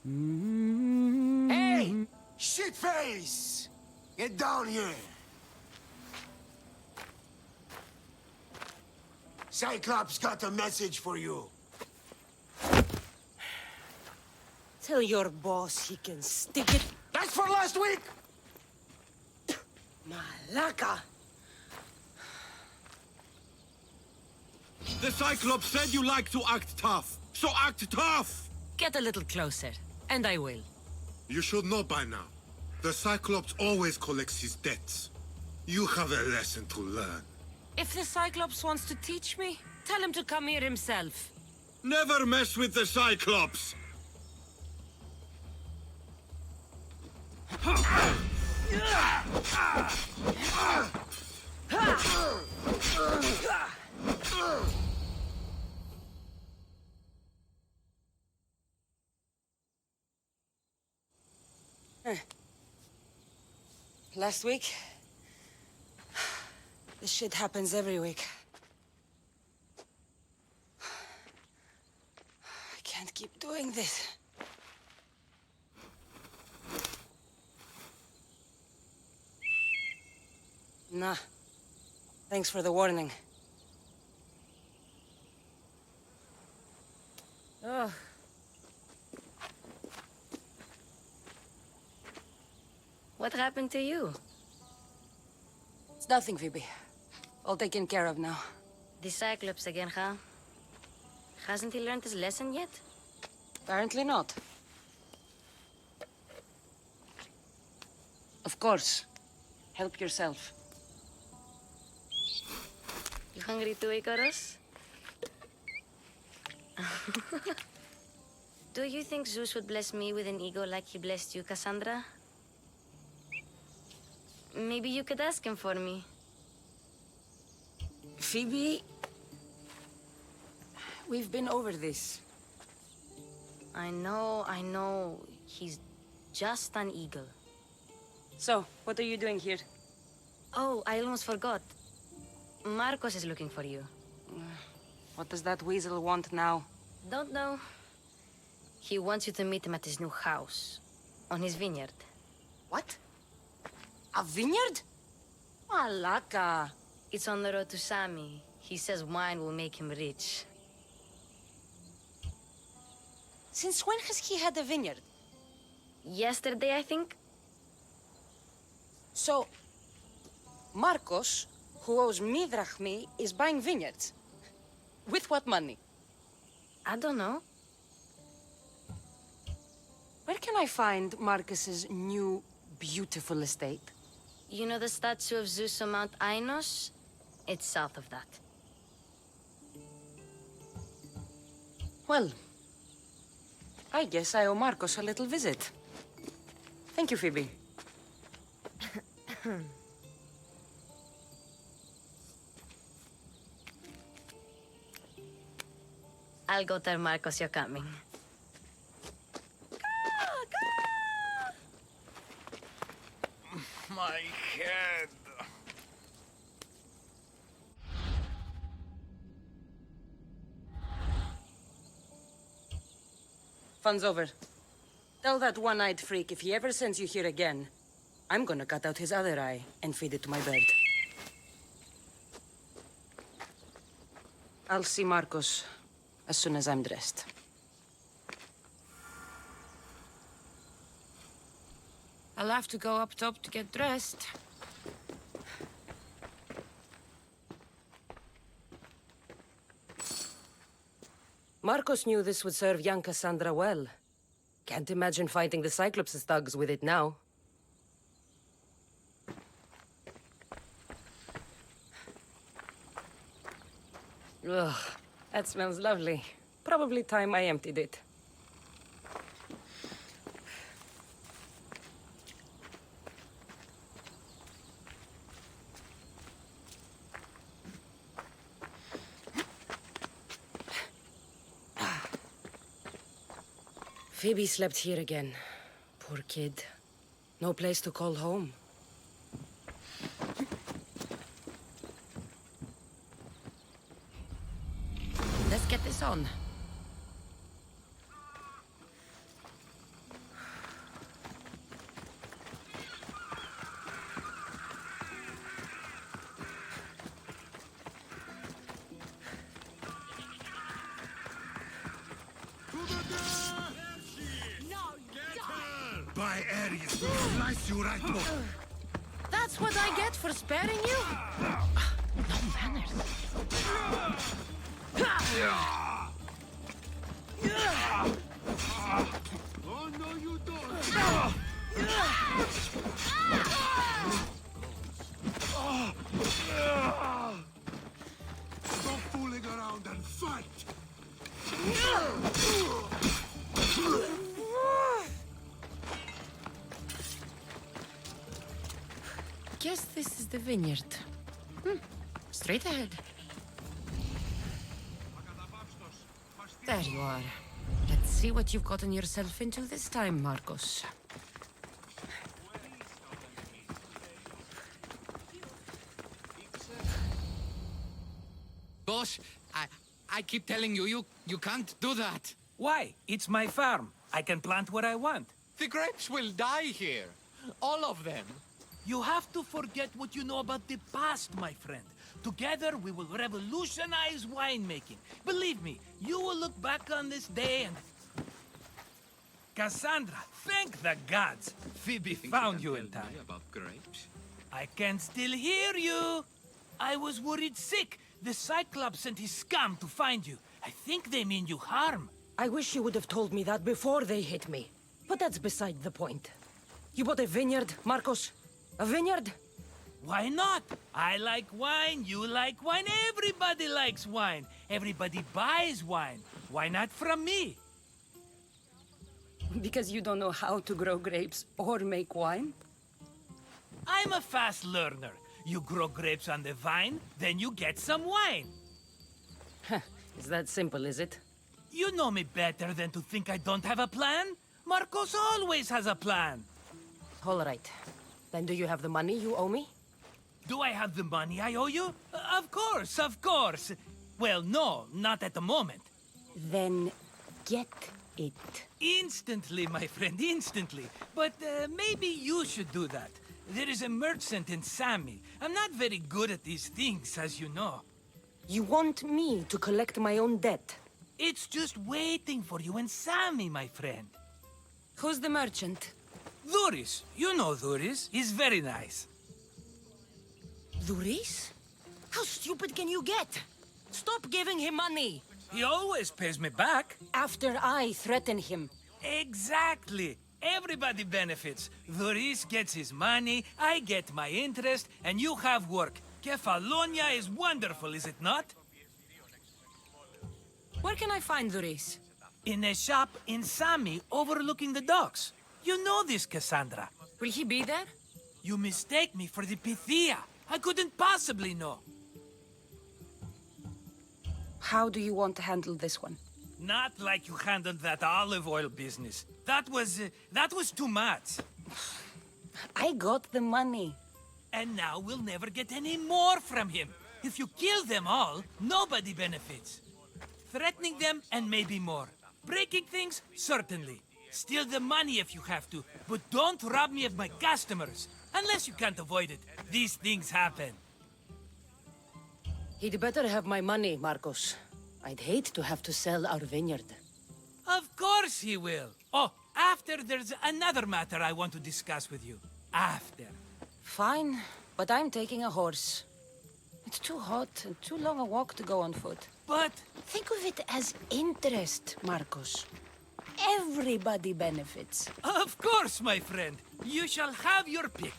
Hey! Shitface! Get down here! Cyclops got a message for you. Tell your boss he can stick it. That's for last week! Malaka! The Cyclops said you like to act tough, so act tough! Get a little closer, and I will. You should know by now. The Cyclops always collects his debts. You have a lesson to learn. If the Cyclops wants to teach me, tell him to come here himself. Never mess with the Cyclops! Last week? This shit happens every week. I can't keep doing this. Nah. Thanks for the warning. Oh. What happened to you? It's nothing, Phoebe. All taken care of now. The Cyclops again, huh? Hasn't he learned his lesson yet? Apparently not. Of course. Help yourself. You hungry too, Icarus? Do you think Zeus would bless me with an ego like he blessed you, Cassandra? Maybe you could ask him for me. Phoebe... We've been over this. I know. He's just an eagle. So, what are you doing here? Oh, I almost forgot. Marcos is looking for you. What does that weasel want now? Don't know. He wants you to meet him at his new house. On his vineyard. What? A vineyard? Malaka. It's on the road to Sami. He says wine will make him rich. Since when has he had a vineyard? Yesterday, I think? So, Marcos, who owes me Drachmae, is buying vineyards. With what money? I don't know. Where can I find Marcus's new, beautiful estate? You know the statue of Zeus on Mount Ainos? It's south of that. Well, I guess I owe Marcos a little visit. Thank you, Phoebe. I'll go tell Marcos you're coming. My head. Fun's over. Tell that one-eyed freak if he ever sends you here again, I'm gonna cut out his other eye and feed it to my bird. I'll see Marcos as soon as I'm dressed. I'll have to go up top to get dressed. Marcos knew this would serve young Cassandra well. Can't imagine fighting the Cyclops' thugs with it now. Ugh, that smells lovely. Probably time I emptied it. Phoebe slept here again. Poor kid. No place to call home. Let's get this on. nearby areas will slice you right off. That's what I get for sparing you? No manners. Oh, no, you don't. Stop fooling around and fight. Guess this is the vineyard. Straight ahead. There you are. Let's see what you've gotten yourself into this time, Marcos. Boss, I keep telling you, you can't do that. Why? It's my farm. I can plant what I want. The grapes will die here. All of them. You have to forget what you know about the past, my friend. Together, we will revolutionize winemaking. Believe me, you will look back on this day and... Cassandra, thank the gods! Phoebe found you in time. About grapes? I can still hear you! I was worried sick. The Cyclops sent his scum to find you. I think they mean you harm. I wish you would have told me that before they hit me. But that's beside the point. You bought a vineyard, Marcos? A vineyard? Why not? I like wine, you like wine, everybody likes wine. Everybody buys wine. Why not from me? Because you don't know how to grow grapes or make wine? I'm a fast learner. You grow grapes on the vine, then you get some wine. It's that simple, is it? You know me better than to think I don't have a plan. Marcos always has a plan. All right. Then do you have the money you owe me? Do I have the money I owe you? Of course, of course. Well, no, not at the moment. Then get it. Instantly, my friend, instantly. But maybe you should do that. There is a merchant in Sami. I'm not very good at these things, as you know. You want me to collect my own debt? It's just waiting for you in Sami, my friend. Who's the merchant? Duris. You know Duris. He's very nice. Duris? How stupid can you get? Stop giving him money! He always pays me back. After I threaten him. Exactly. Everybody benefits. Duris gets his money, I get my interest, and you have work. Kefalonia is wonderful, is it not? Where can I find Duris? In a shop in Sami overlooking the docks. You know this, Cassandra. Will he be there? You mistake me for the Pythia. I couldn't possibly know. How do you want to handle this one? Not like you handled that olive oil business. That was too much. I got the money. And now we'll never get any more from him. If you kill them all, nobody benefits. Threatening them, and maybe more. Breaking things, certainly. Steal the money if you have to, but don't rob me of my customers. Unless you can't avoid it. These things happen. He'd better have my money, Marcos. I'd hate to have to sell our vineyard. Of course he will. Oh, after there's another matter I want to discuss with you. After. Fine, but I'm taking a horse. It's too hot and too long a walk to go on foot. But Think of it as interest, Marcos. Everybody benefits. of course, my friend. You shall have your pick.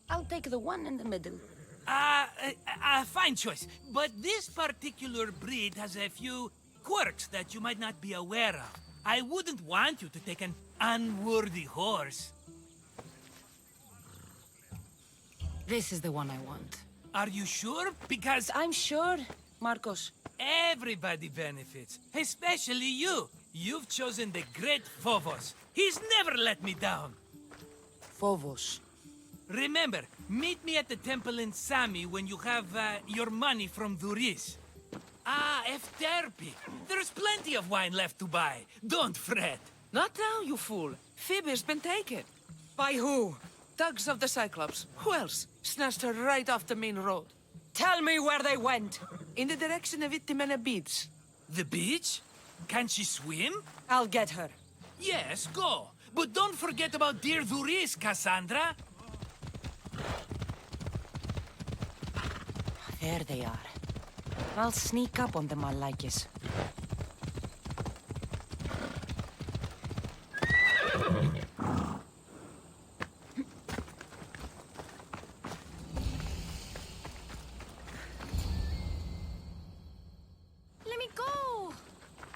I'll take the one in the middle. Fine choice. But this particular breed has a few quirks that you might not be aware of. I wouldn't want you to take an unworthy horse. This is the one I want. Are you sure? Because I'm sure, Marcos. everybody benefits, especially you. You've chosen the great Phobos. He's never let me down. Phobos. Remember, meet me at the temple in Sami when you have your money from Duris. Ah, Efterpi. There's plenty of wine left to buy. Don't fret. Not now, you fool. Phoebe's been taken. By who? Thugs of the Cyclops. Who else? Snatched her right off the main road. Tell me where they went. In the direction of Itimena Beach. The beach? Can she swim? I'll get her. Yes, go. But don't forget about dear Duris, Cassandra. There they are. I'll sneak up on them, I like it. Let me go!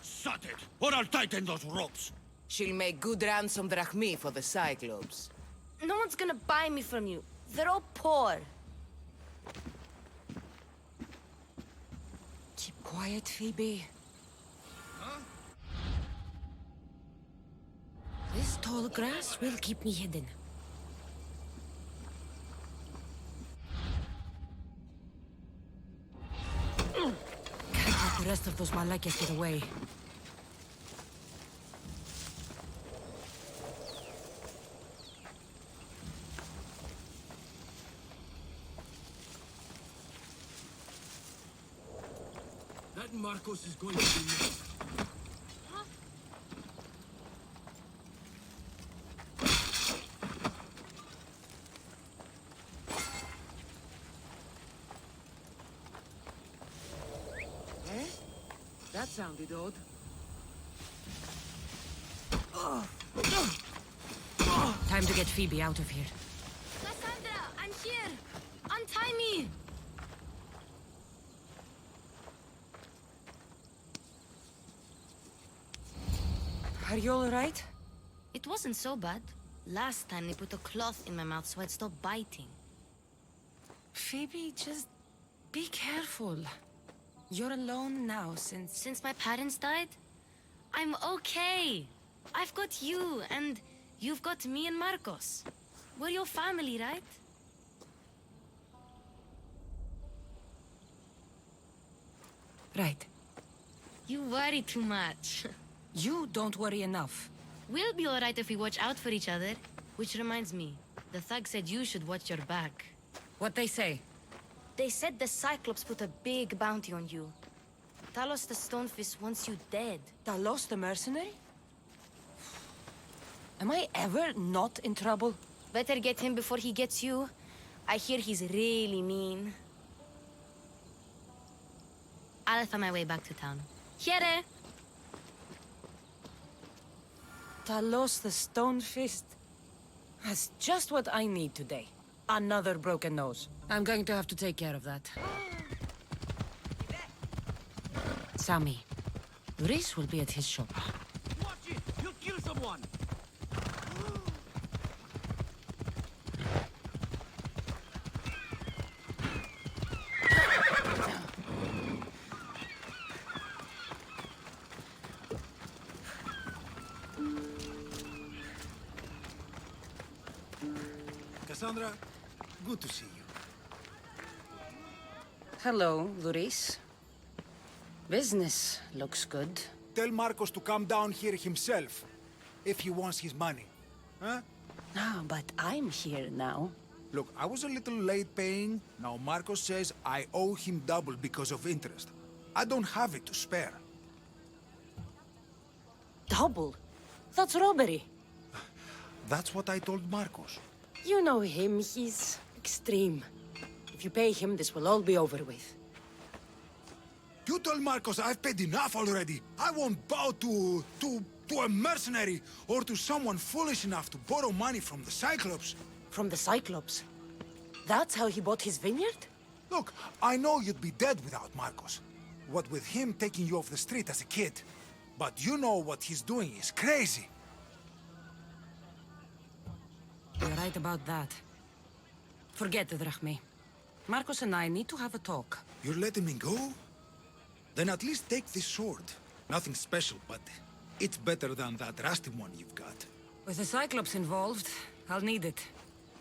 Shut it, or I'll tighten those ropes. She'll make good ransom Drachmae for the Cyclops. No one's gonna buy me from you. They're all poor. Keep quiet, Phoebe. This tall grass will keep me hidden. Can't let the rest of those Malakas get away. That Marcos is going to be next. That sounded odd. Time to get Phoebe out of here. Cassandra, I'm here! Untie me! Are you all right? It wasn't so bad. Last time they put a cloth in my mouth so I'd stop biting. Phoebe, just be careful. You're alone now since... Since my parents died, I'm okay. I've got you, and you've got me and Marcos. We're your family, right? Right. You worry too much. You don't worry enough. We'll be alright if we watch out for each other. Which reminds me, the thug said you should watch your back. What they say? They said the Cyclops put a big bounty on you. Talos the Stonefist wants you dead. Talos the mercenary? Am I ever not in trouble? Better get him before he gets you. I hear he's really mean. I'll find my way back to town. Here! Talos the Stonefist? That's just what I need today. Another broken nose. I'm going to have to take care of that. Sammy, Rhys will be at his shop. Watch it! You'll kill someone! Cassandra, good to see you. Hello, Rhys. Business looks good. Tell Marcos to come down here himself, if he wants his money. Huh? No, but I'm here now. Look, I was a little late paying. Now Marcos says I owe him double because of interest. I don't have it to spare. Double? That's robbery. That's what I told Marcos. You know him, he's extreme. If you pay him, this will all be over with. You told Marcos I've paid enough already. I won't bow to a mercenary or to someone foolish enough to borrow money from the Cyclops. From the Cyclops? That's how he bought his vineyard? Look, I know you'd be dead without Marcos. What with him taking you off the street as a kid. But you know what he's doing is crazy. You're right about that. Forget the Drachmae. Marcos and I need to have a talk. You're letting me go? Then at least take this sword. Nothing special, but it's better than that rusty one you've got. With the Cyclops involved, I'll need it.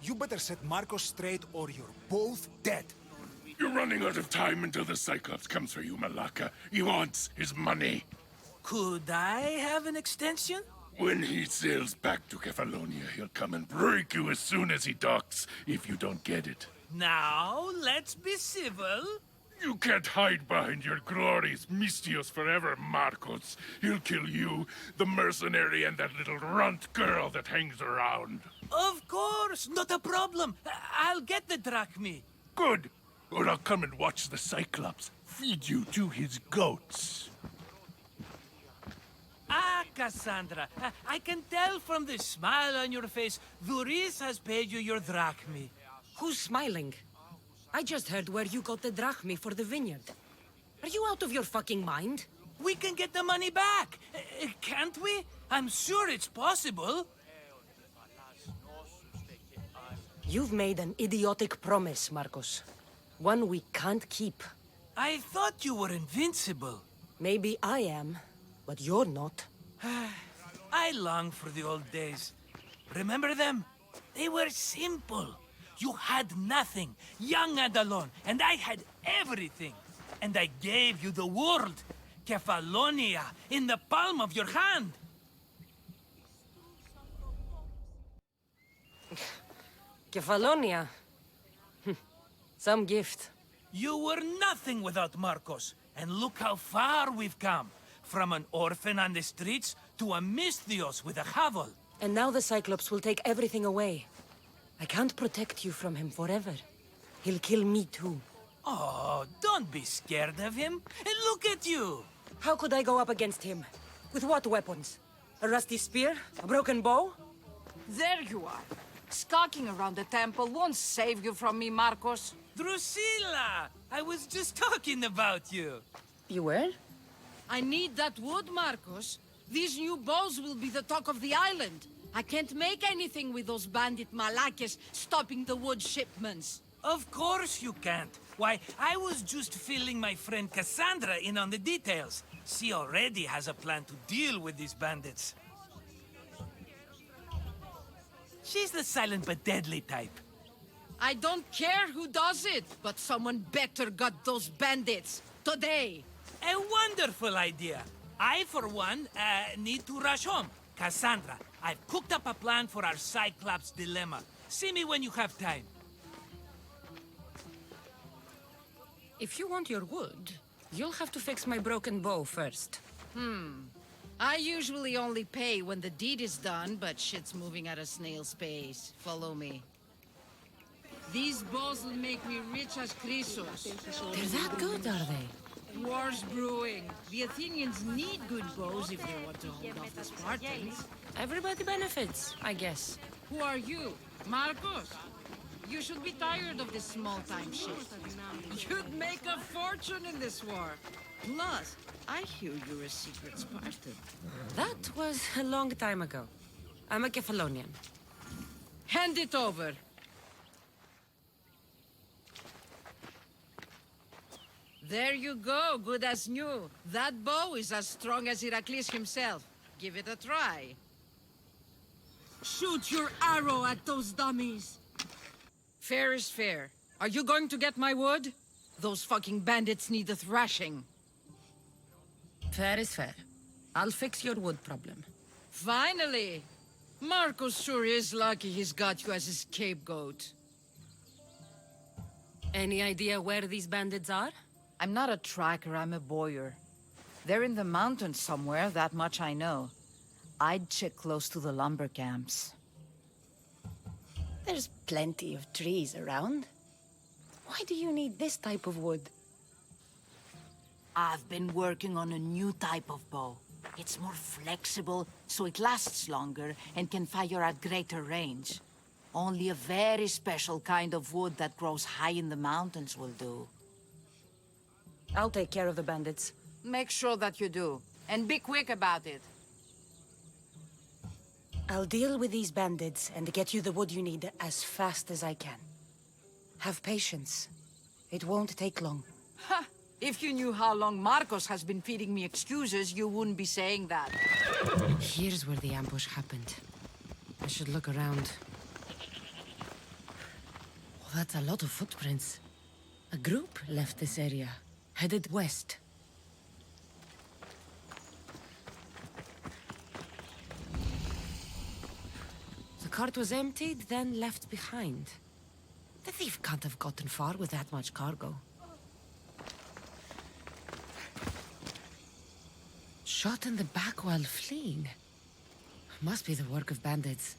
You better set Marcos straight or you're both dead. You're running out of time until the Cyclops comes for you, Malaka. He wants his money. Could I have an extension? When he sails back to Kefalonia, he'll come and break you as soon as he docks, if you don't get it. Now, let's be civil. You can't hide behind your glories Mistios forever, Marcos. He'll kill you, the mercenary, and that little runt girl that hangs around. Of course, not a problem. I'll get the Drachmae. Good. Or I'll come and watch the Cyclops feed you to his goats. Ah, Cassandra, I can tell from the smile on your face, Duris has paid you your Drachmae. Who's smiling? I just heard where you got the Drachmae for the vineyard. Are you out of your fucking mind? We can get the money back, can't we? I'm sure it's possible. You've made an idiotic promise, Marcos. One we can't keep. I thought you were invincible. Maybe I am, but you're not. I long for the old days. Remember them? They were simple. You had nothing, young and alone, and I had everything. And I gave you the world, Kefalonia, in the palm of your hand. Kefalonia. Some gift. You were nothing without Marcos, and look how far we've come. From an orphan on the streets to a Mistios with a hovel. And now the Cyclops will take everything away. I can't protect you from him forever. He'll kill me too. Oh, don't be scared of him. And look at you. How could I go up against him? With what weapons? A rusty spear? A broken bow? There you are. Skulking around the temple won't save you from me, Marcos. Drusilla! I was just talking about you. You were? I need that wood, Marcos. These new bows will be the talk of the island. I can't make anything with those bandit malakes stopping the wood shipments. Of course you can't. Why, I was just filling my friend Cassandra in on the details. She already has a plan to deal with these bandits. She's the silent but deadly type. I don't care who does it, but someone better got those bandits. Today. A wonderful idea. I, for one, need to rush home. Cassandra, I've cooked up a plan for our Cyclops dilemma. See me when you have time. If you want your wood, you'll have to fix my broken bow first. I usually only pay when the deed is done, but shit's moving at a snail's pace. Follow me. These bows will make me rich as Chrysos. They're that good, are they? War's brewing. The Athenians need good bows if they want to hold off the Spartans. Everybody benefits, I guess. Who are you? Marcos? You should be tired of this small-time shit. You'd make a fortune in this war. Plus, I hear you're a secret Spartan. That was a long time ago. I'm a Kefalonian. Hand it over. There you go, good as new. That bow is as strong as Heracles himself. Give it a try. Shoot your arrow at those dummies. Fair is fair. Are you going to get my wood? Those fucking bandits need a thrashing. Fair is fair. I'll fix your wood problem. Finally! Marcos sure is lucky he's got you as his scapegoat. Any idea where these bandits are? I'm not a tracker, I'm a boyer. They're in the mountains somewhere, that much I know. I'd check close to the lumber camps. There's plenty of trees around. Why do you need this type of wood? I've been working on a new type of bow. It's more flexible, so it lasts longer and can fire at greater range. Only a very special kind of wood that grows high in the mountains will do. I'll take care of the bandits. Make sure that you do. And be quick about it. I'll deal with these bandits and get you the wood you need as fast as I can. Have patience. It won't take long. Ha! If you knew how long Marcos has been feeding me excuses, you wouldn't be saying that. Here's where the ambush happened. I should look around. Oh, that's a lot of footprints. A group left this area, headed west. The cart was emptied, then left behind. The thief can't have gotten far with that much cargo. Shot in the back while fleeing. Must be the work of bandits.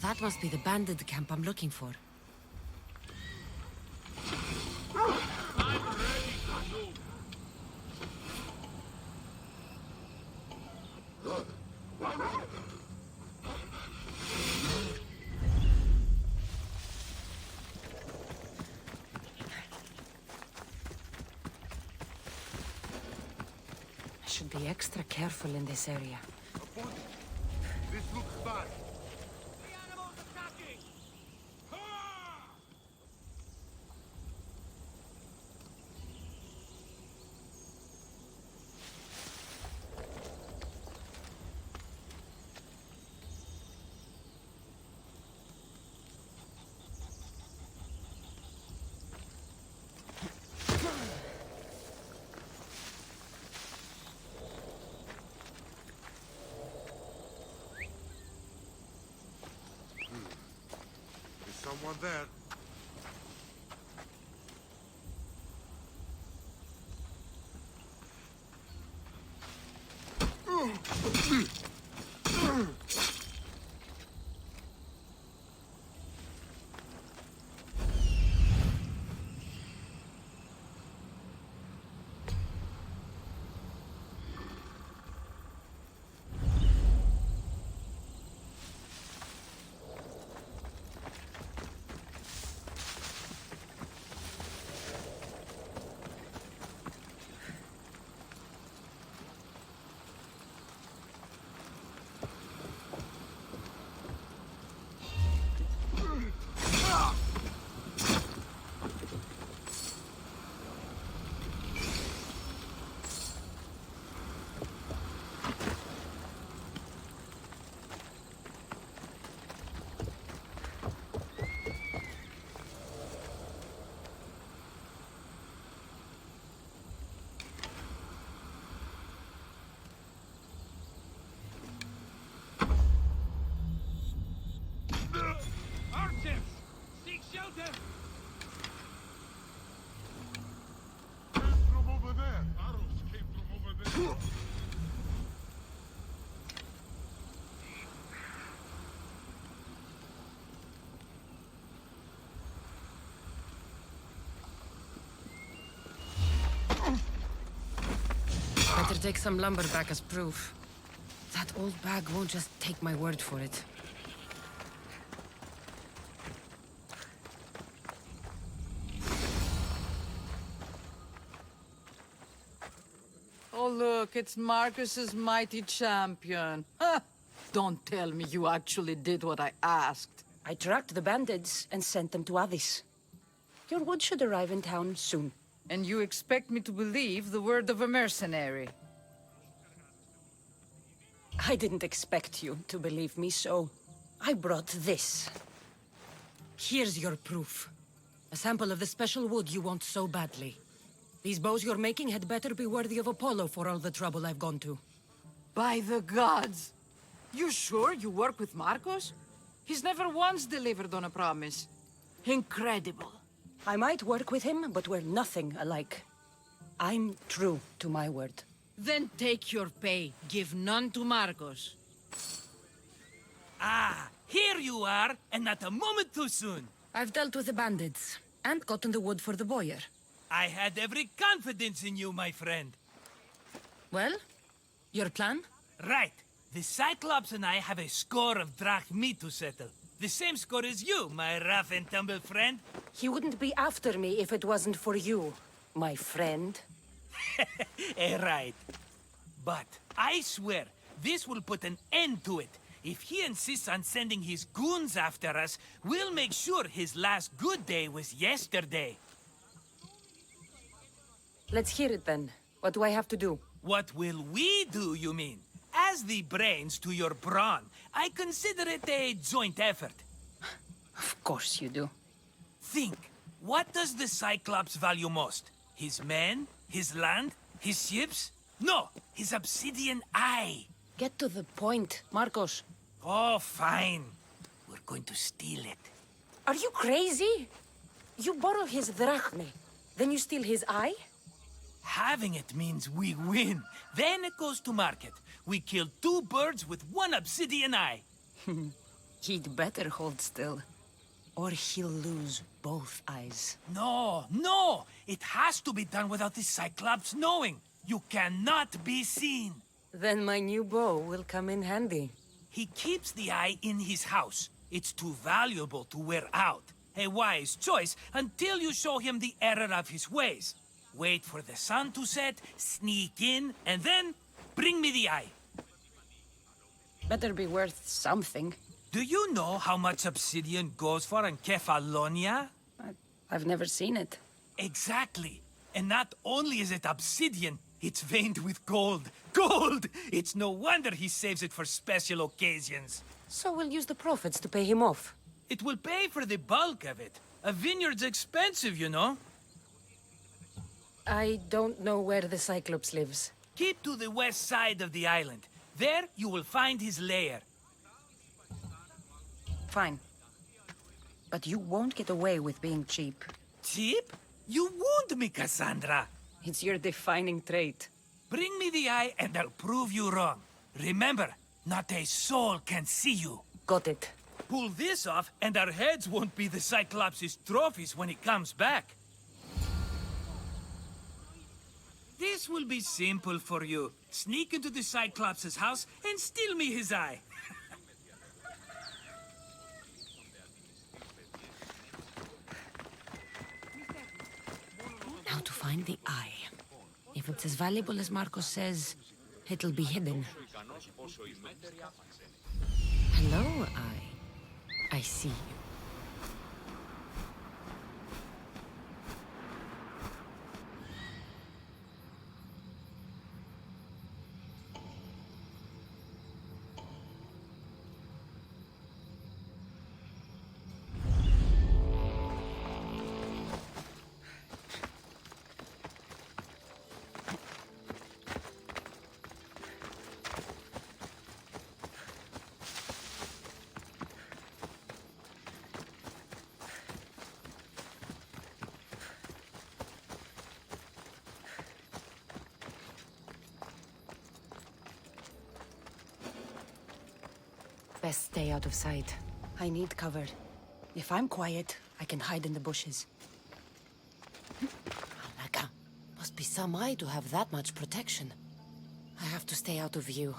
That must be the bandit camp I'm looking for. I should be extra careful in this area. This looks bad. Someone there. Archers! Seek shelter! From over there. Arrows came from over there. Better take some lumber back as proof. That old bag won't just take my word for it. Oh, look, it's Marcus's mighty champion. Ha! Don't tell me you actually did what I asked. I tracked the bandits and sent them to Addis. Your wood should arrive in town soon. And you expect me to believe the word of a mercenary? I didn't expect you to believe me, so I brought this. Here's your proof. A sample of the special wood you want so badly. These bows you're making had better be worthy of Apollo for all the trouble I've gone to. By the gods! You sure you work with Marcos? He's never once delivered on a promise. Incredible. I might work with him, but we're nothing alike. I'm true to my word. Then take your pay. Give none to Marcos. Ah, here you are, and not a moment too soon. I've dealt with the bandits, and gotten the wood for the boyar. I had every confidence in you, my friend. Well, your plan? Right. The Cyclops and I have a score of Drachmae to settle. The same score as you, my rough and tumble friend. He wouldn't be after me if it wasn't for you, my friend. Right. But I swear, this will put an end to it. If he insists on sending his goons after us, we'll make sure his last good day was yesterday. Let's hear it then. What do I have to do? What will we do, you mean? As the brains to your brawn, I consider it a joint effort. Of course you do. Think, what does the Cyclops value most? His men? His land? His ships? No, his obsidian eye. Get to the point, Marcos. Oh, fine. We're going to steal it. Are you crazy? You borrow his Drachmae. Then you steal his eye? Having it means we win. Then it goes to market. We kill 2 birds with 1 obsidian eye. He'd better hold still, or he'll lose both eyes. No! It has to be done without the Cyclops knowing. You cannot be seen. Then my new bow will come in handy. He keeps the eye in his house. It's too valuable to wear out. A wise choice until you show him the error of his ways. Wait for the sun to set, sneak in, and then bring me the eye. Better be worth something. Do you know how much obsidian goes for in Kefalonia? I've never seen it. Exactly. And not only is it obsidian, it's veined with gold. Gold! It's no wonder he saves it for special occasions. So we'll use the profits to pay him off. It will pay for the bulk of it. A vineyard's expensive, you know. I don't know where the Cyclops lives. Keep to the west side of the island. There you will find his lair. Fine. But you won't get away with being cheap. Cheap? You wound me, Cassandra. It's your defining trait. Bring me the eye and I'll prove you wrong. Remember, not a soul can see you. Got it. Pull this off and our heads won't be the Cyclops' trophies when he comes back. This will be simple for you. Sneak into the Cyclops' house and steal me his eye. Now to find the eye. If it's as valuable as Marcos says, it'll be hidden. Hello, eye. I see you. Best stay out of sight. I need cover. If I'm quiet, I can hide in the bushes. Alaka. Must be some eye to have that much protection. I have to stay out of view.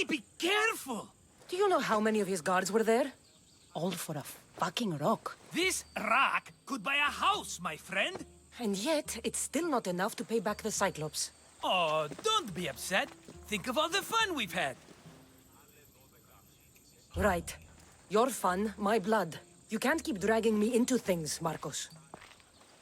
be careful! Do you know how many of his guards were there? All for a fucking rock. This rock could buy a house, my friend. And yet, it's still not enough to pay back the Cyclops. Oh, don't be upset. Think of all the fun we've had. Right. Your fun, my blood. You can't keep dragging me into things, Marcos.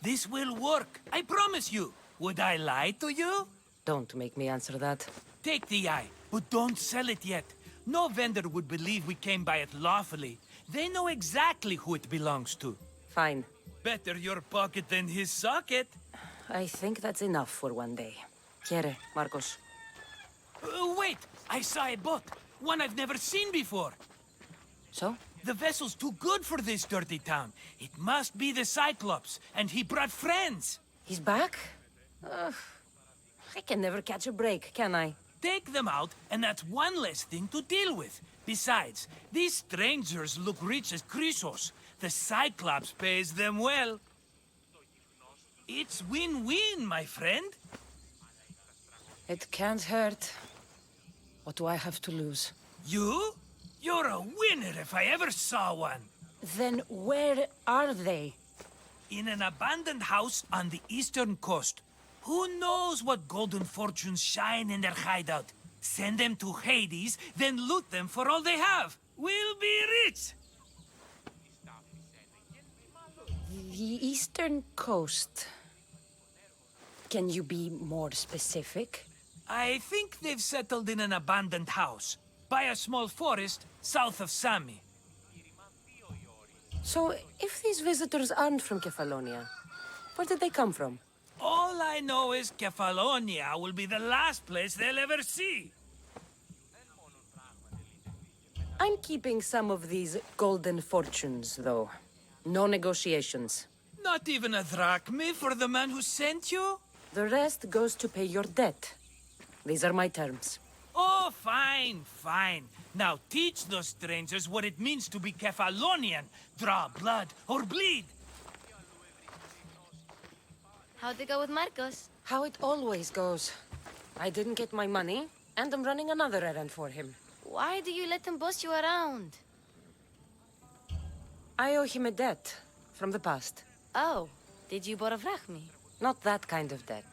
This will work, I promise you. Would I lie to you? Don't make me answer that. Take the eye, but don't sell it yet. No vendor would believe we came by it lawfully. They know exactly who it belongs to. Fine. Better your pocket than his socket. I think that's enough for one day. Quiere, Marcos. Wait! I saw a boat. One I've never seen before. So? The vessel's too good for this dirty town. It must be the Cyclops, and he brought friends. He's back? I can never catch a break, can I? Take them out, and that's one less thing to deal with. Besides, these strangers look rich as Chrysos. The Cyclops pays them well. It's win-win, my friend. It can't hurt. What do I have to lose? You? You're a winner if I ever saw one. Then where are they? In an abandoned house on the eastern coast. Who knows what golden fortunes shine in their hideout? Send them to Hades, then loot them for all they have. We'll be rich! The eastern coast. Can you be more specific? I think they've settled in an abandoned house, by a small forest south of Sami. So, if these visitors aren't from Kefalonia, where did they come from? All I know is Kefalonia will be the last place they'll ever see. I'm keeping some of these golden fortunes, though. No negotiations. Not even a drachme for the man who sent you? The rest goes to pay your debt. These are my terms. Oh, fine, fine. Now teach those strangers what it means to be Kefalonian. Draw blood or bleed. How'd it go with Marcos? How it always goes. I didn't get my money, and I'm running another errand for him. Why do you let him boss you around? I owe him a debt from the past. Oh, did you borrow Drachmae? Not that kind of debt.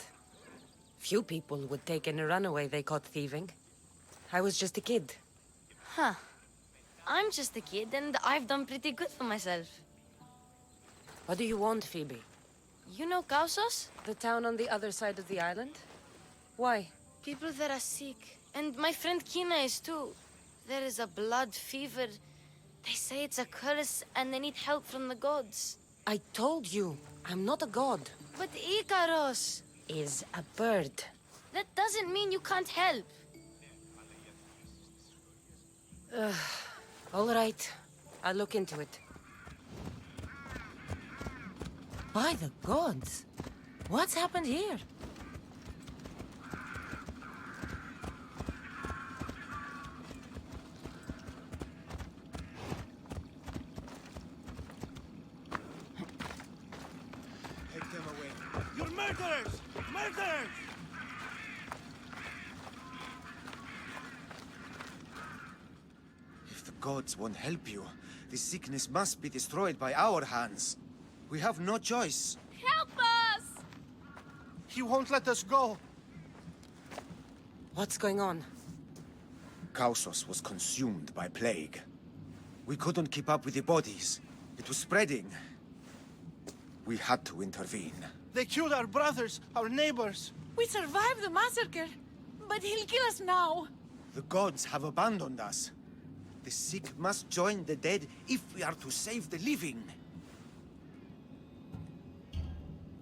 Few people would take in a runaway they caught thieving. I was just a kid. Huh. I'm just a kid, and I've done pretty good for myself. What do you want, Phoebe? You know Kausos? The town on the other side of the island? Why? People there are sick. And my friend Kina is too. There is a blood fever. They say it's a curse, and they need help from the gods. I told you, I'm not a god. But Ikaros Is a bird. That doesn't mean you can't help. All right. I'll look into it. By the gods! What's happened here? Take them away. You're murderers! Murderers! If the gods won't help you, this sickness must be destroyed by our hands. We have no choice. Help us! He won't let us go. What's going on? Kausos was consumed by plague. We couldn't keep up with the bodies. It was spreading. We had to intervene. They killed our brothers, our neighbors. We survived the massacre, but he'll kill us now. The gods have abandoned us. The sick must join the dead if we are to save the living.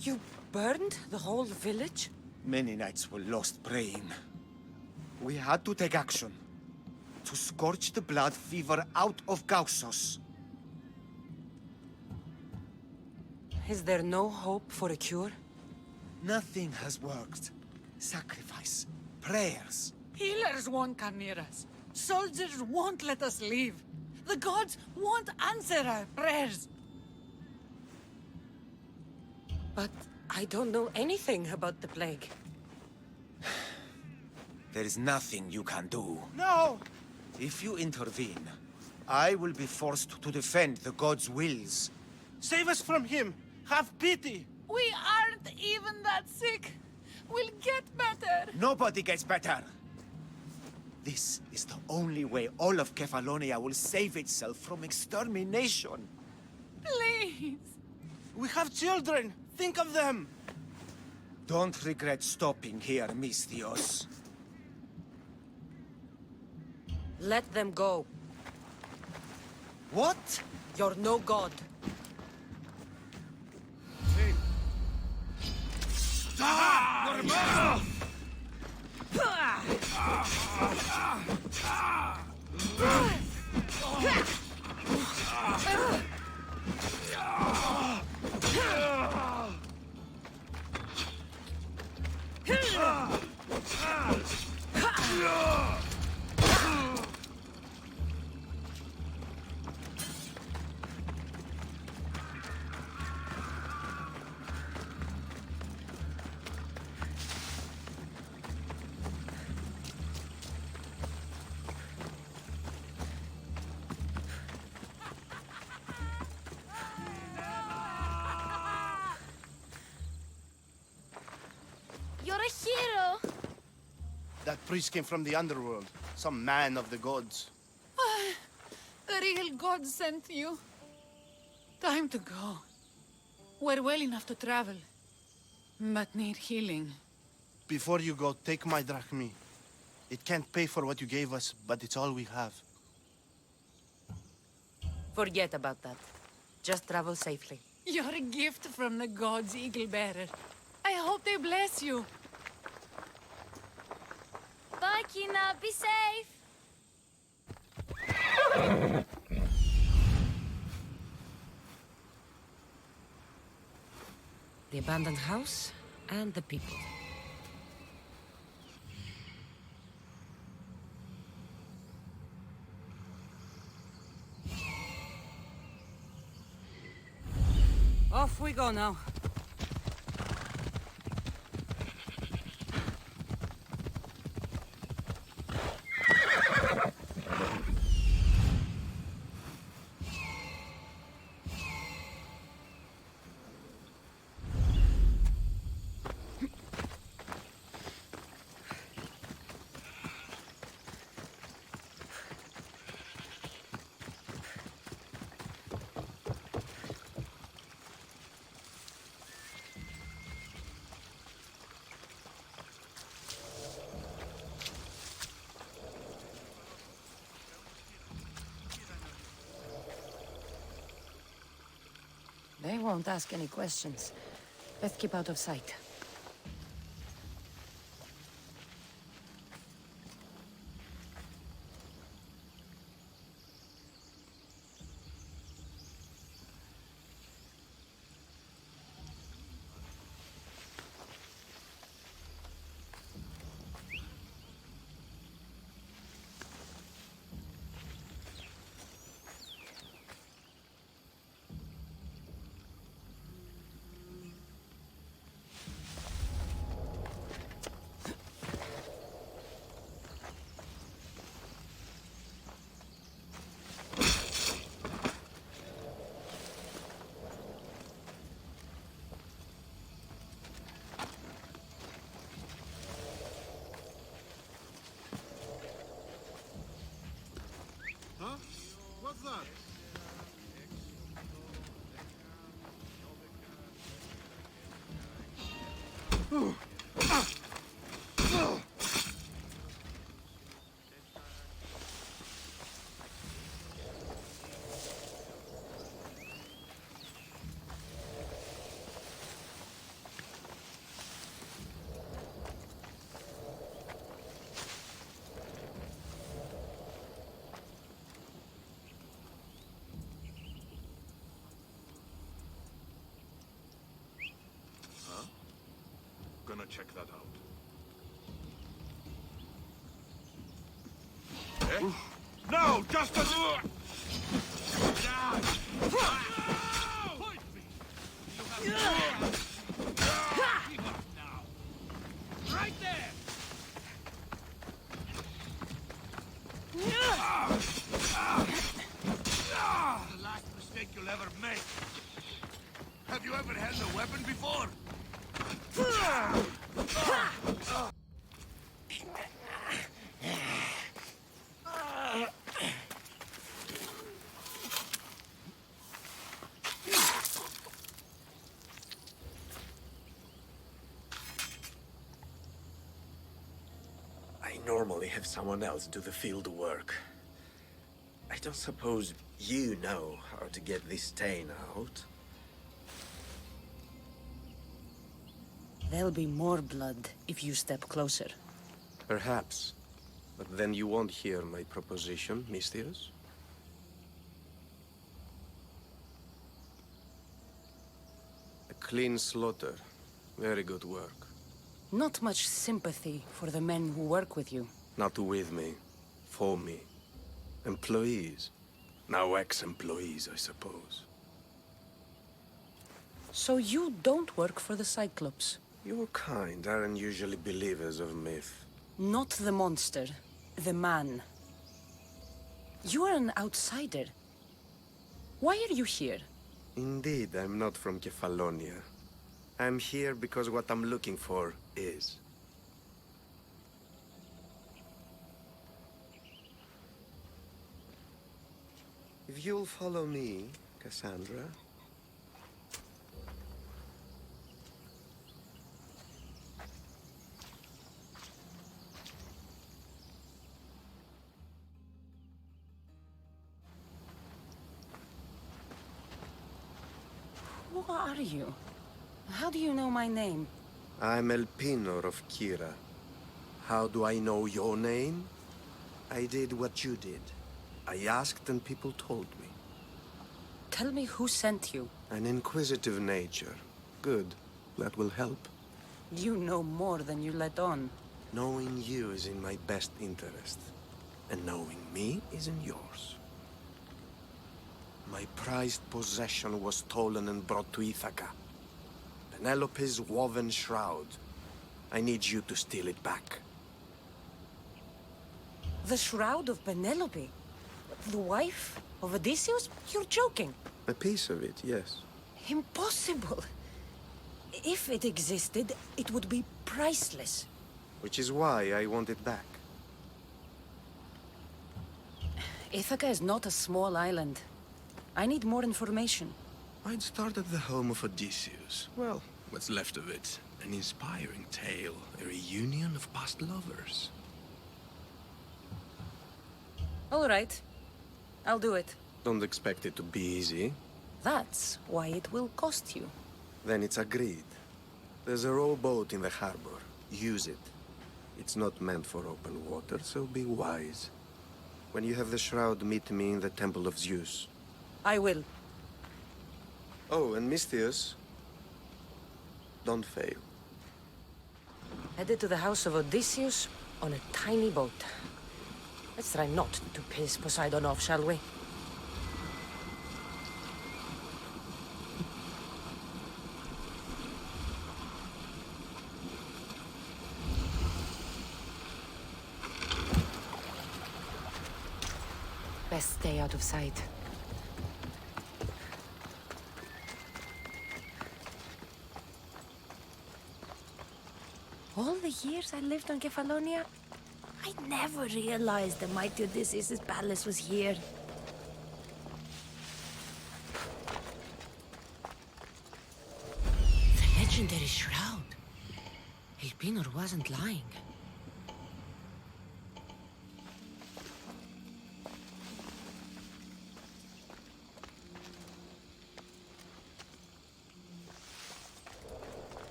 You burned the whole village? Many nights were lost praying. We had to take action. To scorch the blood fever out of Kausos. Is there no hope for a cure? Nothing has worked. Sacrifice, prayers. Healers won't come near us. Soldiers won't let us leave. The gods won't answer our prayers. But I don't know anything about the plague. There is nothing you can do. No! If you intervene, I will be forced to defend the gods' wills. Save us from him! Have pity! We aren't even that sick. We'll get better. Nobody gets better. This is the only way all of Kefalonia will save itself from extermination. Please. We have children! Think of them! Don't regret stopping here, Mistios. Let them go. What? You're no god. You're a hero! That priest came from the underworld. Some man of the gods. The real god sent you. Time to go. We're well enough to travel, but need healing. Before you go, take my Drachmae. It can't pay for what you gave us, but it's all we have. Forget about that. Just travel safely. You're a gift from the gods, Eagle Bearer. I hope they bless you. Bye, Kina. Be safe! The abandoned house and the people. Off we go now. They won't ask any questions. Let's keep out of sight. Huh? What's that? Gonna check that out. Eh? No, just a... Right there! The last mistake you'll ever make. Have you ever held a weapon before? I normally have someone else do the field work. I don't suppose you know how to get this stain out. There'll be more blood if you step closer. Perhaps. But then you won't hear my proposition, Mistius. A clean slaughter. Very good work. Not much sympathy for the men who work with you. Not with me. For me. Employees. Now ex-employees, I suppose. So you don't work for the Cyclops? Your kind aren't usually believers of myth. Not the monster. The man. You are an outsider. Why are you here? Indeed, I'm not from Kefalonia. I'm here because what I'm looking for is. If you'll follow me, Cassandra. Who are you? How do you know my name? I'm Elpinor of Kira. How do I know your name? I did what you did. I asked and people told me. Tell me who sent you. An inquisitive nature. Good. That will help. You know more than you let on. Knowing you is in my best interest. And knowing me is in yours. My prized possession was stolen and brought to Ithaca. Penelope's woven shroud. I need you to steal it back. The shroud of Penelope? The wife of Odysseus? You're joking. A piece of it, yes. Impossible. If it existed, it would be priceless. Which is why I want it back. Ithaca is not a small island. I need more information. I'd start at the home of Odysseus. Well, what's left of it. An inspiring tale. A reunion of past lovers. All right. I'll do it. Don't expect it to be easy. That's why it will cost you. Then it's agreed. There's a rowboat in the harbor. Use it. It's not meant for open water, so be wise. When you have the shroud, meet me in the Temple of Zeus. I will. Oh, and Mistius, don't fail. Headed to the house of Odysseus on a tiny boat. Let's try not to piss Poseidon off, shall we? Best stay out of sight. All the years I lived on Kefalonia, I never realized the mighty Odysseus' palace was here. The legendary shroud. Elpinor wasn't lying.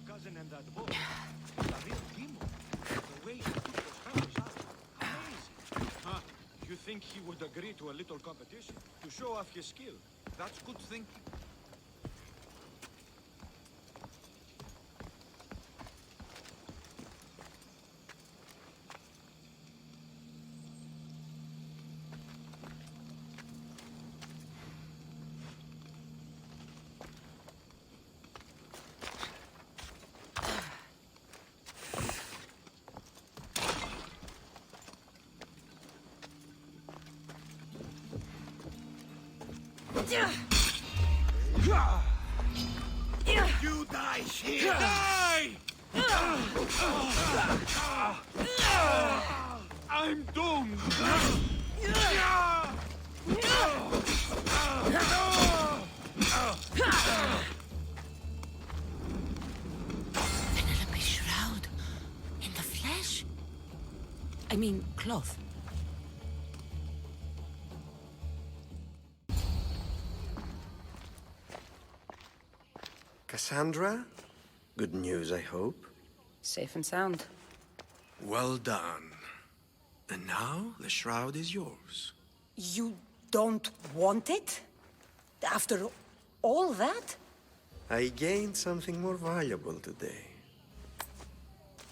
cousin and that boat. A real teamwork. The way he took those fellows out. Amazing. Huh? You think he would agree to a little competition? To show off his skill? That's good thinking. You die here! Die! I'm doomed! Penelope's shroud. In the flesh? I mean, cloth. Cassandra? Good news, I hope. Safe and sound. Well done. And now, the shroud is yours. You don't want it? After all that? I gained something more valuable today.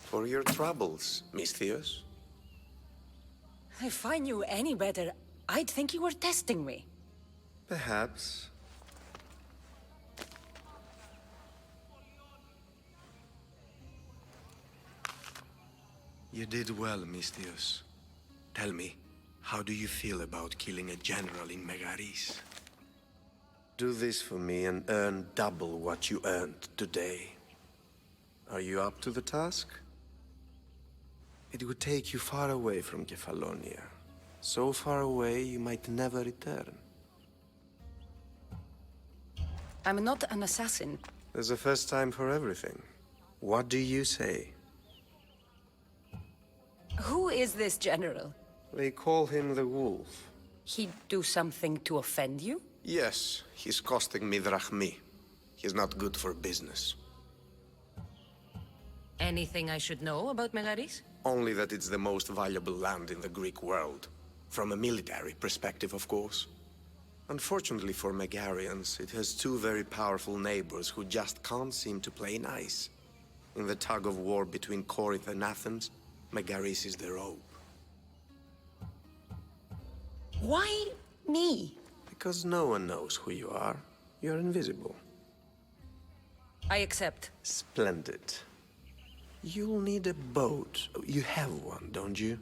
For your troubles, Misthios. If I knew any better, I'd think you were testing me. Perhaps. You did well, Misthios. Tell me, how do you feel about killing a general in Megaris? Do this for me and earn double what you earned today. Are you up to the task? It would take you far away from Kefalonia. So far away you might never return. I'm not an assassin. There's a first time for everything. What do you say? Who is this general? They call him the Wolf. He'd do something to offend you? Yes, he's costing me Drachmae. He's not good for business. Anything I should know about Megaris? Only that it's the most valuable land in the Greek world. From a military perspective, of course. Unfortunately for Megarians, it has two very powerful neighbors who just can't seem to play nice. In the tug of war between Corinth and Athens, Megaris is the rope. Why me? Because no one knows who you are. You're invisible. I accept. Splendid. You'll need a boat. You have one, don't you?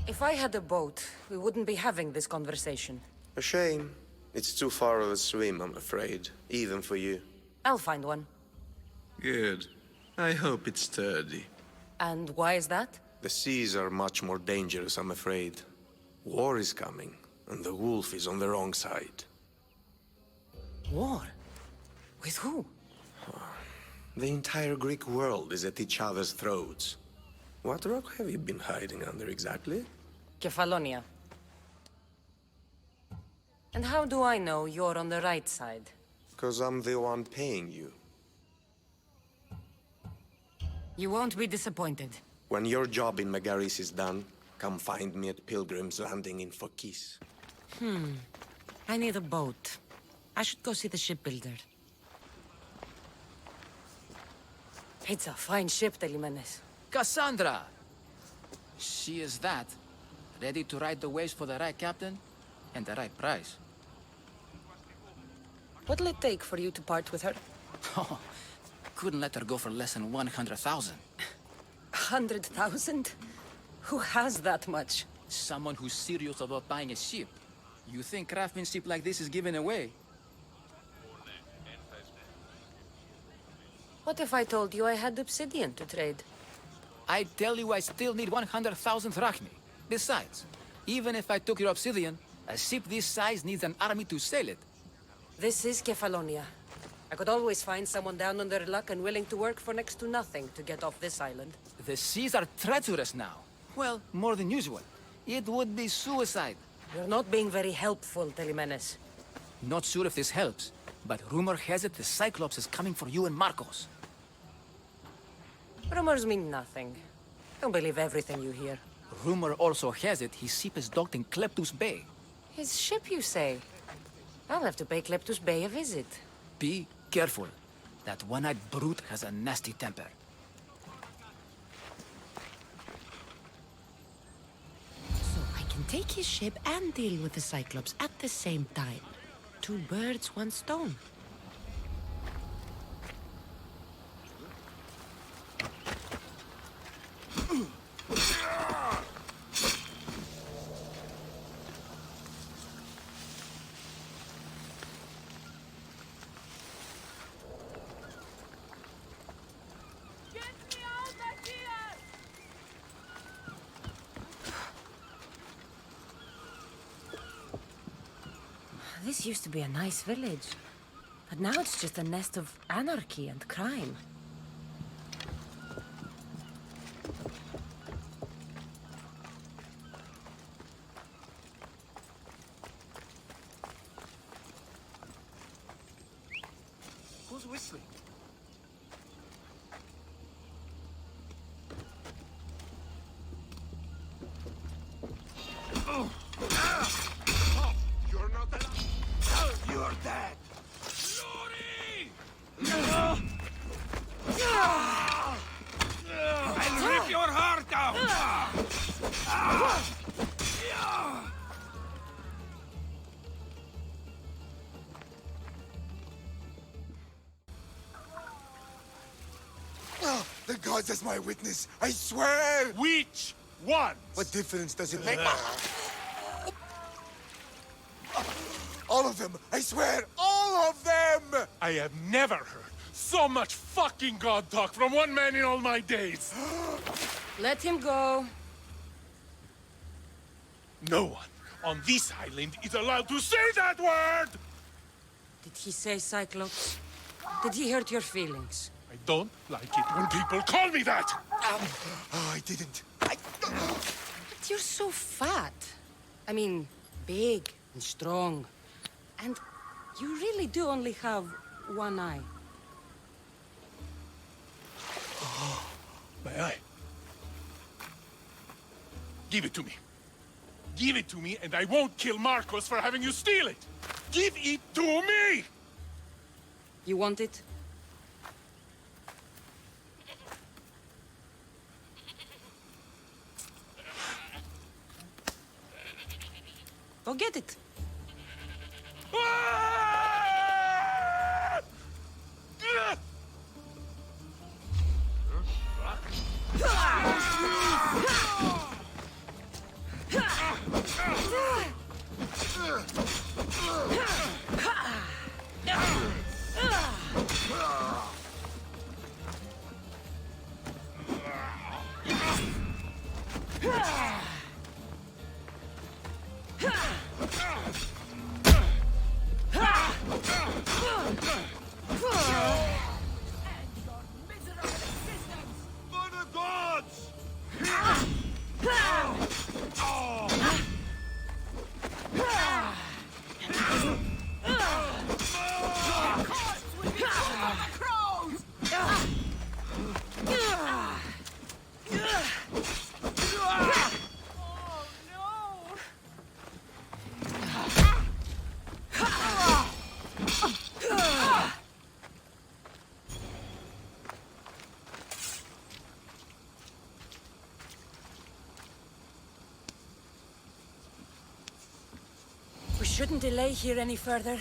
If I had a boat, we wouldn't be having this conversation. A shame. It's too far of a swim, I'm afraid. Even for you. I'll find one. Good. I hope it's sturdy. And why is that? The seas are much more dangerous, I'm afraid. War is coming, and the wolf is on the wrong side. War? With who? The entire Greek world is at each other's throats. What rock have you been hiding under exactly? Kefalonia. And how do I know you're on the right side? 'Cause I'm the one paying you. You won't be disappointed. When your job in Megaris is done, come find me at Pilgrim's Landing in Phokis. I need a boat. I should go see the shipbuilder. It's a fine ship, Telimenes. Cassandra! She is that. Ready to ride the waves for the right captain and the right price. What'll it take for you to part with her? Oh, couldn't let her go for less than 100,000. 100,000? Who has that much? Someone who's serious about buying a ship. You think craftsmanship like this is given away? What if I told you I had obsidian to trade? I tell you I still need 100,000 Drachmae. Besides, even if I took your obsidian, a ship this size needs an army to sail it. This is Kefalonia. I could always find someone down on their luck and willing to work for next to nothing to get off this island. The seas are treacherous now. Well, more than usual. It would be suicide. You're not being very helpful, Telimenes. Not sure if this helps, but rumor has it the Cyclops is coming for you and Marcos. Rumors mean nothing. Don't believe everything you hear. Rumor also has it his ship is docked in Kleptus Bay. His ship, you say? I'll have to pay Kleptus Bay a visit. Be careful. That one-eyed brute has a nasty temper. So I can take his ship and deal with the Cyclops at the same time. 2 birds, 1 stone. This used to be a nice village. But now it's just a nest of anarchy and crime. Who's whistling? Oh! Oh! You're not alive! You're dead! I'll rip your heart out! Oh, the gods as my witness, I swear! Which one? What difference does it make? All of them! I swear, all of them! I have never heard so much fucking god talk from one man in all my days. Let him go. No one on this island is allowed to say that word! Did he say Cyclops? Did he hurt your feelings? I don't like it when people call me that! Oh, I didn't. But you're so fat. I mean, big and strong. And you really do only have one eye. My eye. Give it to me. Give it to me, and I won't kill Marcos for having you steal it! Give it to me! You want it? Go get it. For the gods! We shouldn't delay here any further.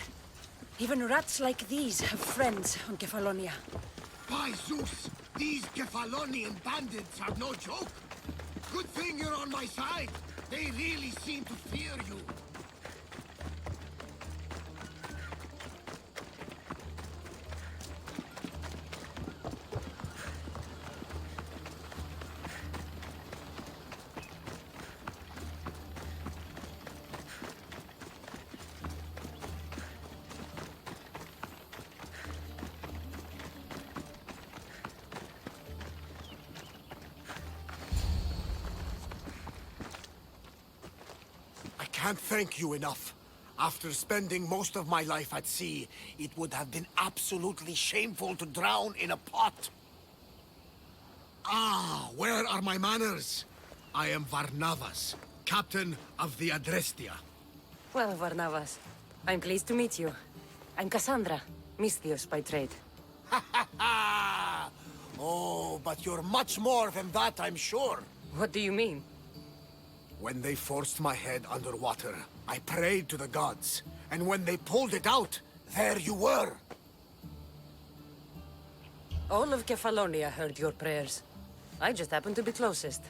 Even rats like these have friends on Kefalonia. By Zeus, these Kefalonian bandits are no joke. Good thing you're on my side. They really seem to fear you. I can't thank you enough. After spending most of my life at sea, it would have been absolutely shameful to drown in a pot. Ah, where are my manners? I am Varnavas, captain of the Adrestia. Well, Varnavas, I'm pleased to meet you. I'm Cassandra, Misthios by trade. Oh, but you're much more than that, I'm sure. What do you mean? When they forced my head underwater, I prayed to the gods. And when they pulled it out, there you were. All of Kefalonia heard your prayers. I just happened to be closest.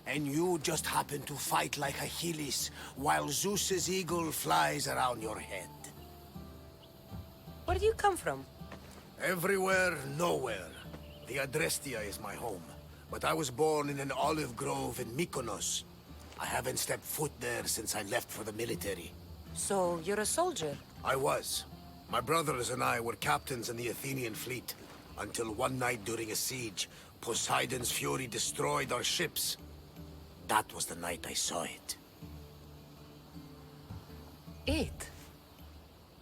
And you just happen to fight like Achilles, while Zeus's eagle flies around your head. Where do you come from? Everywhere, nowhere. The Adrestia is my home. But I was born in an olive grove in Mykonos. I haven't stepped foot there since I left for the military. So, you're a soldier? I was. My brothers and I were captains in the Athenian fleet. Until one night during a siege, Poseidon's fury destroyed our ships. That was the night I saw it. It?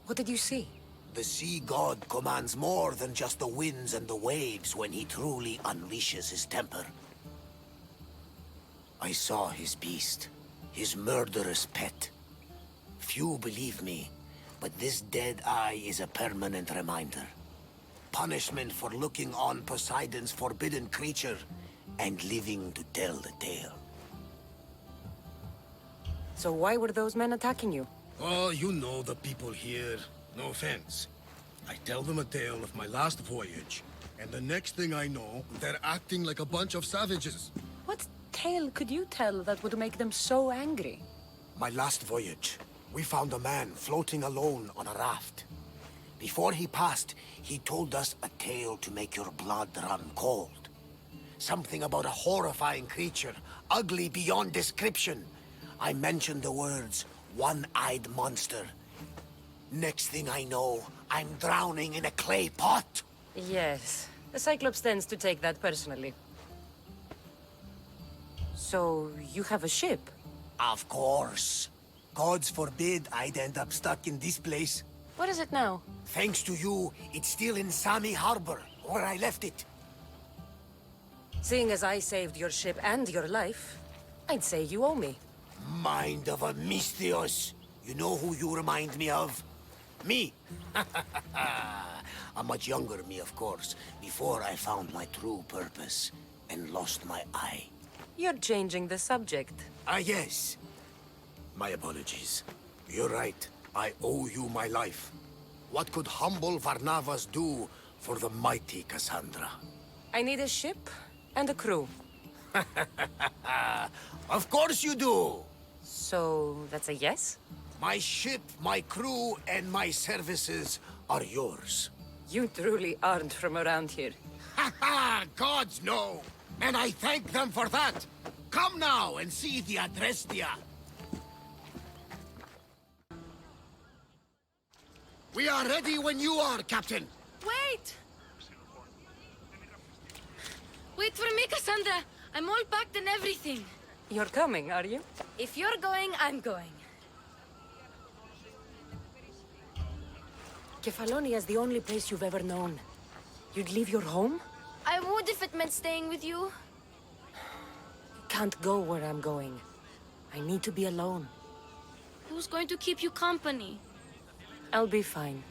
What did you see? The sea god commands more than just the winds and the waves when he truly unleashes his temper. I saw his beast, his murderous pet. Few believe me, but this dead eye is a permanent reminder. Punishment for looking on Poseidon's forbidden creature and living to tell the tale. So why were those men attacking you? Oh, you know the people here. No offense. I tell them a tale of my last voyage, and the next thing I know, they're acting like a bunch of savages. What tale could you tell that would make them so angry? My last voyage, we found a man floating alone on a raft. Before he passed, he told us a tale to make your blood run cold. Something about a horrifying creature, ugly beyond description. I mentioned the words, one-eyed monster. Next thing I know, I'm drowning in a clay pot. Yes. The Cyclops tends to take that personally. So, you have a ship? Of course. Gods forbid I'd end up stuck in this place. What is it now? Thanks to you, it's still in Sami Harbor, where I left it. Seeing as I saved your ship and your life, I'd say you owe me. Mind of a Misthios. You know who you remind me of? Me. A much younger me, of course, before I found my true purpose and lost my eye. You're changing the subject. Ah, yes. My apologies. You're right. I owe you my life. What could humble Varnavas do for the mighty Cassandra? I need a ship and a crew. Of course you do! So, that's a yes? My ship, my crew, and my services are yours. You truly aren't from around here. Ha ha! Gods know! And I thank them for that! Come now and see the Adrestia! We are ready when you are, Captain! Wait! Wait for me, Cassandra! I'm all packed and everything. You're coming, are you? If you're going, I'm going. Kefalonia is the only place you've ever known. You'd leave your home? I would if it meant staying with you. Can't go where I'm going. I need to be alone. Who's going to keep you company? I'll be fine.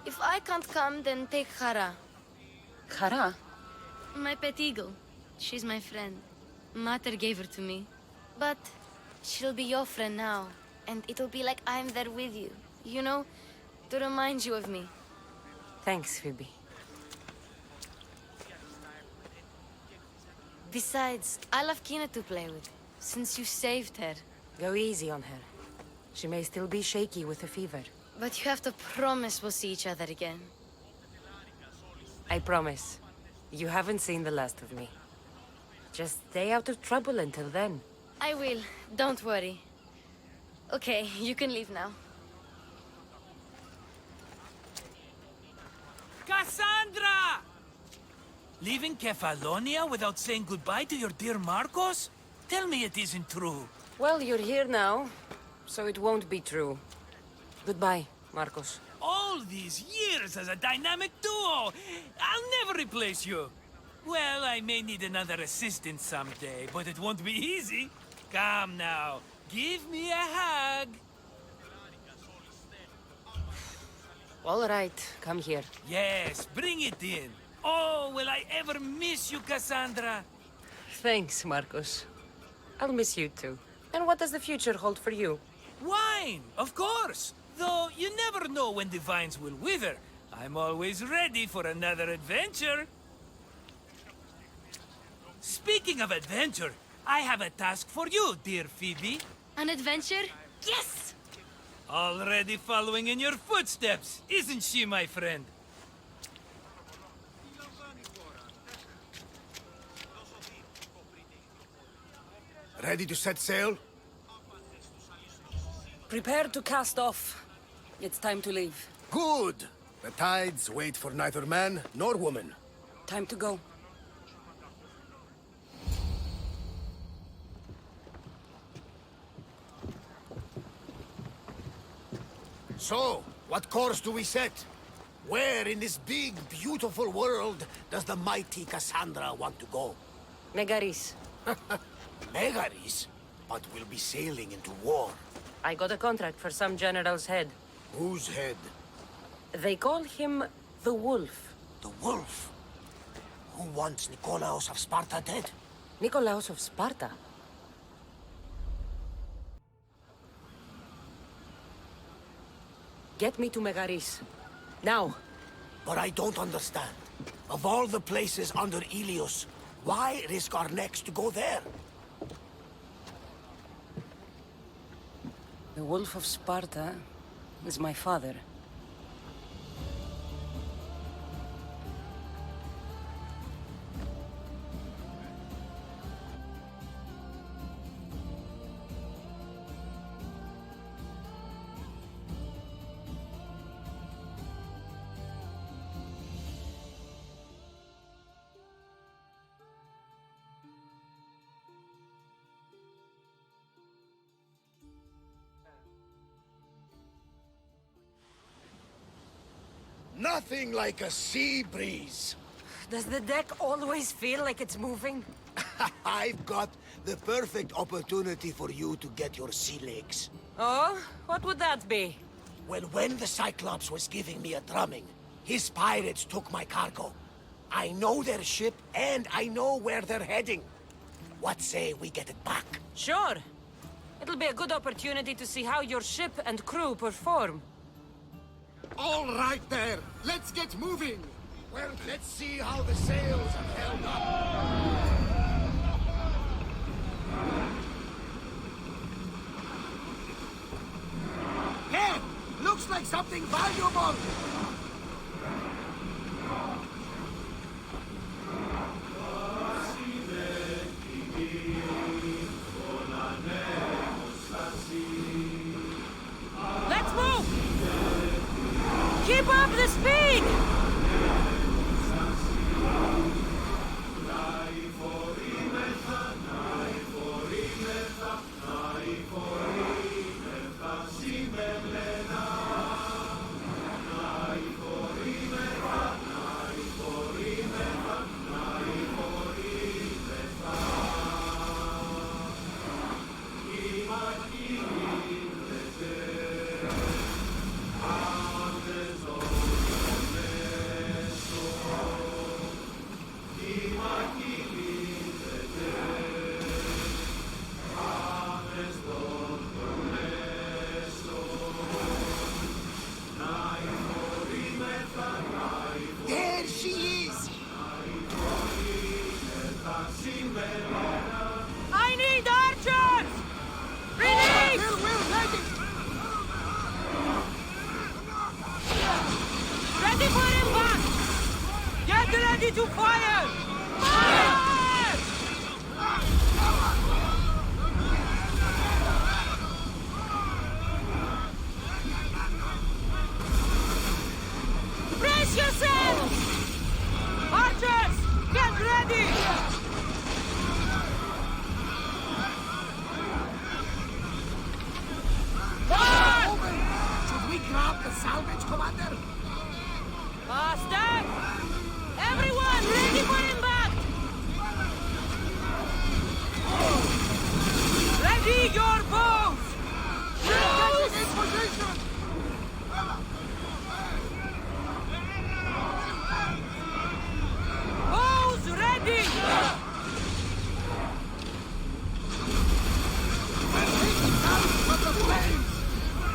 If I can't come, then take Hara. Hara? My pet eagle. She's my friend. Mater gave her to me. But she'll be your friend now. And it'll be like I'm there with you. You know, to remind you of me. Thanks, Phoebe. Besides, I love Kina to play with, since you saved her. Go easy on her. She may still be shaky with a fever. But you have to promise we'll see each other again. I promise. You haven't seen the last of me. Just stay out of trouble until then. I will. Don't worry. Okay, you can leave now. Cassandra! Leaving Kefalonia without saying goodbye to your dear Marcos? Tell me it isn't true. Well, you're here now, so it won't be true. Goodbye, Marcos. All these years as a dynamic duo! I'll never replace you! Well, I may need another assistant someday, but it won't be easy. Come now, give me a hug. All right, come here. Yes, bring it in. Oh, will I ever miss you, Cassandra? Thanks, Marcos. I'll miss you too. And what does the future hold for you? Wine, of course. Though you never know when the vines will wither. I'm always ready for another adventure. Speaking of adventure, I have a task for you, dear Phoebe. An adventure? Yes! Already following in your footsteps, isn't she, my friend? Ready to set sail? Prepare to cast off. It's time to leave. Good! The tides wait for neither man nor woman. Time to go. So, what course do we set? Where in this big, beautiful world does the mighty Cassandra want to go? Megaris. Megaris? But we'll be sailing into war. I got a contract for some general's head. Whose head? They call him the Wolf. The Wolf? Who wants Nikolaos of Sparta dead? Nikolaos of Sparta? Get me to Megaris. Now. But I don't understand. Of all the places under Ilios, why risk our necks to go there? The Wolf of Sparta is my father. Nothing like a sea breeze. Does the deck always feel like it's moving? I've got the perfect opportunity for you to get your sea legs. Oh? What would that be? Well, when the Cyclops was giving me a drumming, his pirates took my cargo. I know their ship, and I know where they're heading. What say we get it back? Sure. It'll be a good opportunity to see how your ship and crew perform. All right there. Let's get moving. Well, let's see how the sails have held up. Hey! Looks like something valuable! Let's move! Keep up the speed! There she is! I need archers! Release! Ready for impact! Get ready to fire! Fire! Brace yourselves! Archers, get ready! salvage, Commander? Master! Everyone, ready for impact! Ready your bows! Bows! In position! Bows ready!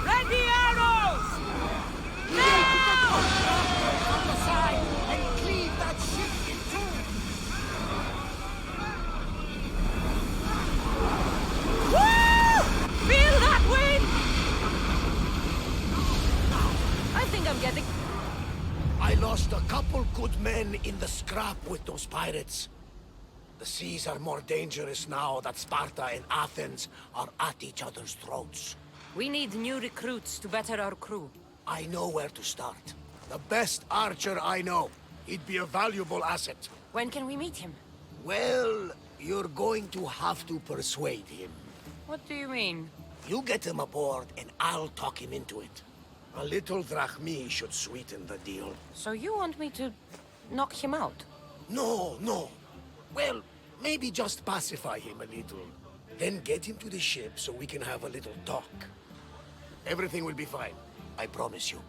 Ready arrows! Now! On the side and cleave that ship in two! Woo! Feel that wind! I think I'm getting... I lost a couple good men in the scrap with those pirates. The seas are more dangerous now that Sparta and Athens are at each other's throats. We need new recruits to better our crew. I know where to start. The best archer I know. He'd be a valuable asset. When can we meet him? Well, you're going to have to persuade him. What do you mean? You get him aboard and I'll talk him into it. A little Drachmae should sweeten the deal. So you want me to knock him out? No, no. Well, maybe just pacify him a little. Then get him to the ship so we can have a little talk. Everything will be fine. I promise you.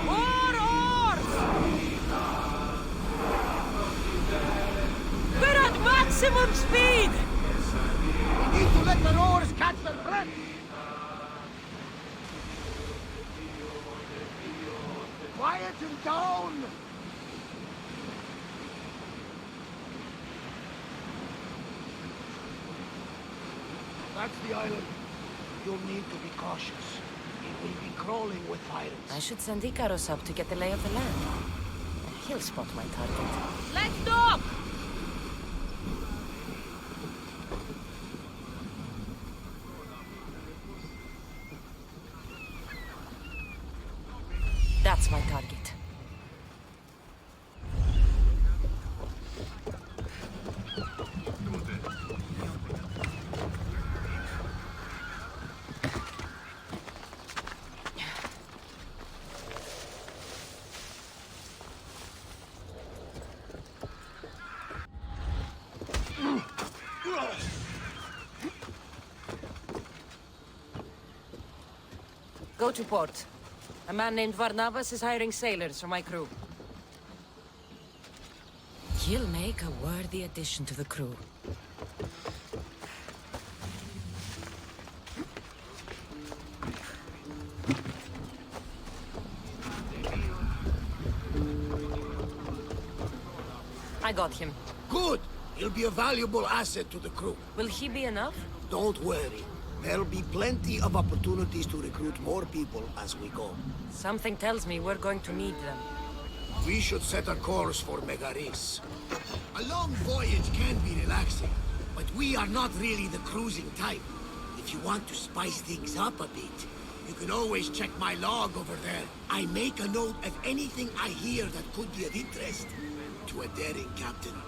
More oars! We're at maximum speed! We need to let the rowers catch their breath! Quiet him down! That's the island. You'll need to be cautious. It will be crawling with pirates. I should send Icaros up to get the lay of the land. He'll spot my target. Let's dock! That's my target. Go to port. A man named Varnavas is hiring sailors for my crew. He'll make a worthy addition to the crew. I got him. Good! He'll be a valuable asset to the crew. Will he be enough? Don't worry. There'll be plenty of opportunities to recruit more people as we go. Something tells me we're going to need them. We should set a course for Megaris. A long voyage can be relaxing, but we are not really the cruising type. If you want to spice things up a bit, you can always check my log over there. I make a note of anything I hear that could be of interest to a daring captain.